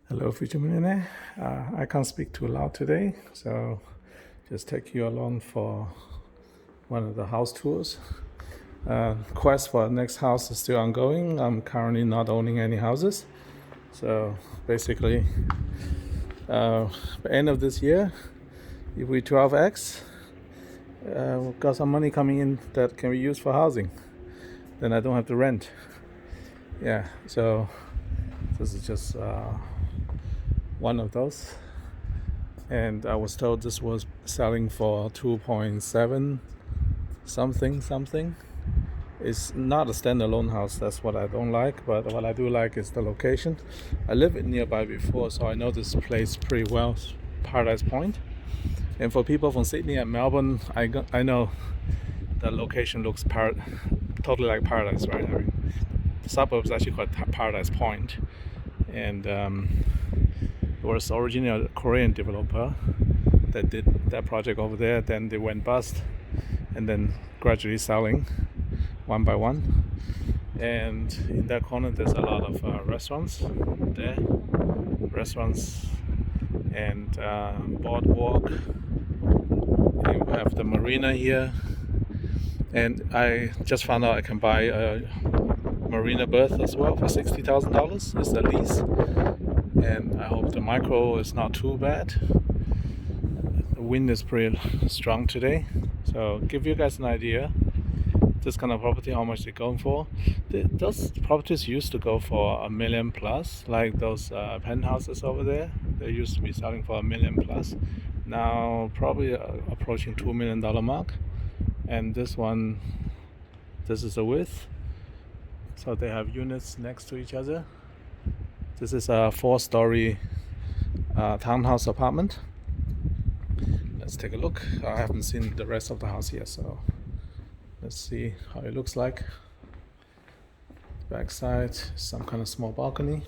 Hello, future millionaire. I can't speak too loud today, so just take you along for one of the house tours. Quest for next house is still ongoing. I'm currently not owning any houses, so basically, by the end of this year, if we 12x, we've got some money coming in that can be used for housing. Then I don't have to rent. Yeah, so this is just one of those, and I was told this was selling for 2.7 something. It's not a standalone house. That's what I don't like, but what I do like is the location. I lived nearby before, so I know this place pretty well, Paradise Point. And for people from Sydney and Melbourne, I know the location looks totally like paradise, right? I mean, the suburbs actually called Paradise Point, and it was originally a Korean developer that did that project over there. Then they went bust, and then gradually selling one by one. And in that corner, there's a lot of restaurants and boardwalk. And we have the marina here. And I just found out I can buy a marina berth as well for $60,000. It's the lease. And I hope the micro is not too bad. The wind is pretty strong today, so give you guys an idea this kind of property, how much they're going for. Those properties used to go for $1 million plus, like those penthouses over there. They used to be selling for $1 million plus. Now probably approaching $2 million mark. And this one, this is the width, so they have units next to each other. This is a 4-story townhouse apartment. Let's take a look. I haven't seen the rest of the house yet, so let's see how it looks like. Backside, some kind of small balcony.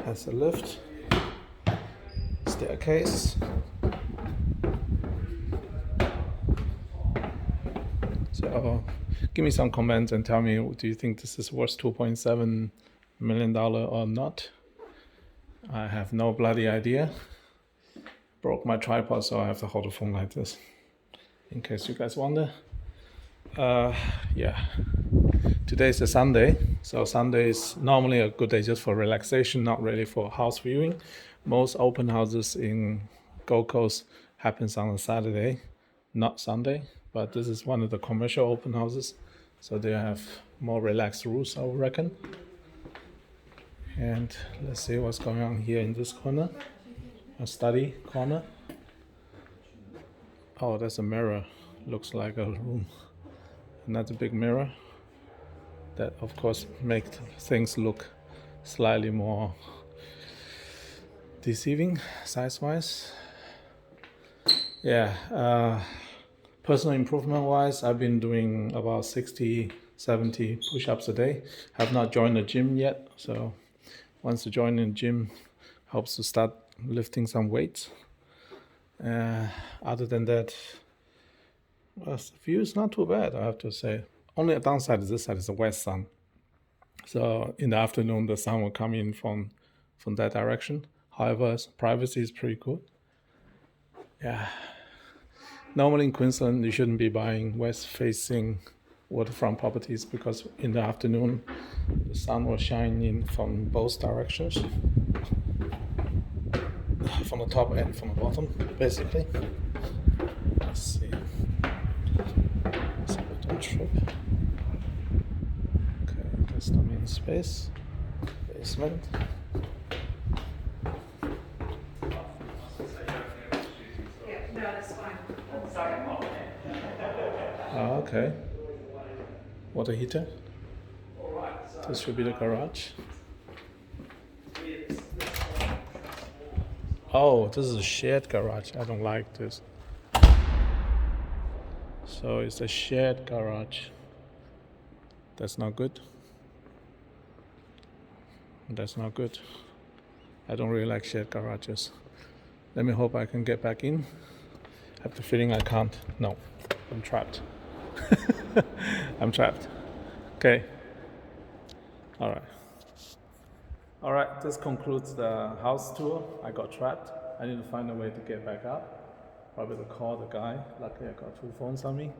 Has a lift, staircase. So give me some comments and tell me, do you think this is worth $2.7 million or not? I have no bloody idea. Broke my tripod, so I have to hold the phone like this, in case you guys wonder. Yeah. Today's a Sunday, so Sunday is normally a good day just for relaxation, not really for house viewing. Most open houses in Gold Coast happens on a Saturday, not Sunday. But this is one of the commercial open houses, so they have more relaxed rules, I would reckon. And let's see what's going on here in this corner, a study corner. Oh, there's a mirror, looks like a room. Another big mirror that of course makes things look slightly more deceiving size-wise. Yeah. Personal improvement wise, I've been doing about 60, 70 push-ups a day. Have not joined the gym yet, so once you join the gym, helps to start lifting some weights. Other than that, the view is not too bad, I have to say. Only a downside is this side is the west sun. So in the afternoon, the sun will come in from that direction. However, privacy is pretty good. Yeah. Normally in Queensland, you shouldn't be buying west-facing waterfront properties because in the afternoon, the sun will shine in from both directions, from the top and from the bottom, basically. Let's see. So I don't trip. Okay, that's the main space. Basement. Okay. Water heater. This should be the garage. Oh, this is a shared garage. I don't like this. So it's a shared garage. That's not good. That's not good. I don't really like shared garages. Let me hope I can get back in. I have the feeling I can't. No, I'm trapped. I'm trapped. Okay. All right. All right, this concludes the house tour. I got trapped. I need to find a way to get back up. Probably to call the guy. Luckily, I got 2 phones on me.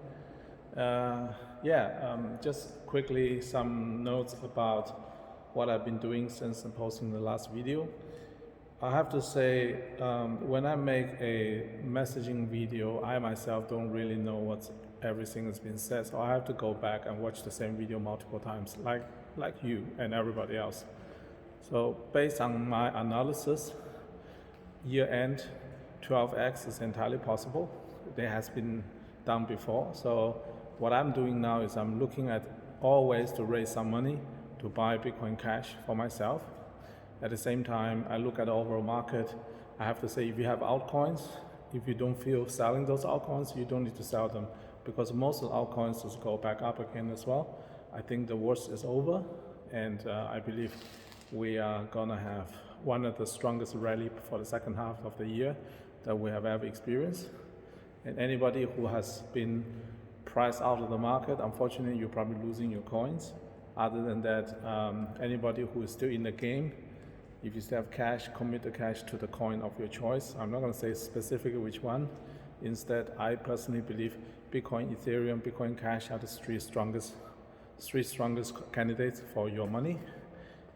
Just quickly some notes about what I've been doing since posting the last video. I have to say, when I make a messaging video, I myself don't really know what everything has been said, so I have to go back and watch the same video multiple times, like you and everybody else. So based on my analysis, year-end 12x is entirely possible. It has been done before. So what I'm doing now is I'm looking at all ways to raise some money to buy Bitcoin Cash for myself. At the same time, I look at the overall market. I have to say, if you have altcoins, if you don't feel selling those altcoins, you don't need to sell them, because most of the altcoins just go back up again as well. I think the worst is over, and I believe we are gonna have one of the strongest rally for the second half of the year that we have ever experienced. And anybody who has been priced out of the market, unfortunately, you're probably losing your coins. Other than that, anybody who is still in the game, if you still have cash, commit the cash to the coin of your choice. I'm not going to say specifically which one. Instead, I personally believe Bitcoin, Ethereum, Bitcoin Cash are the three strongest candidates for your money,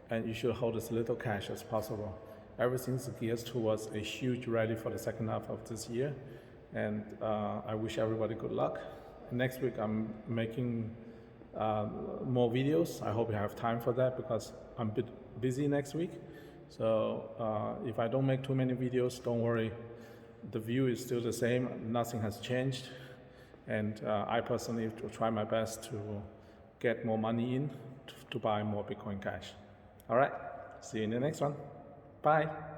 and you should hold as little cash as possible. Everything's geared towards a huge rally for the second half of this year, and I wish everybody good luck. Next week, I'm making more videos. I hope you have time for that, because I'm a bit busy next week. So if I don't make too many videos, don't worry. The view is still the same. Nothing has changed. And I personally will try my best to get more money in to buy more Bitcoin Cash. All right. See you in the next one. Bye.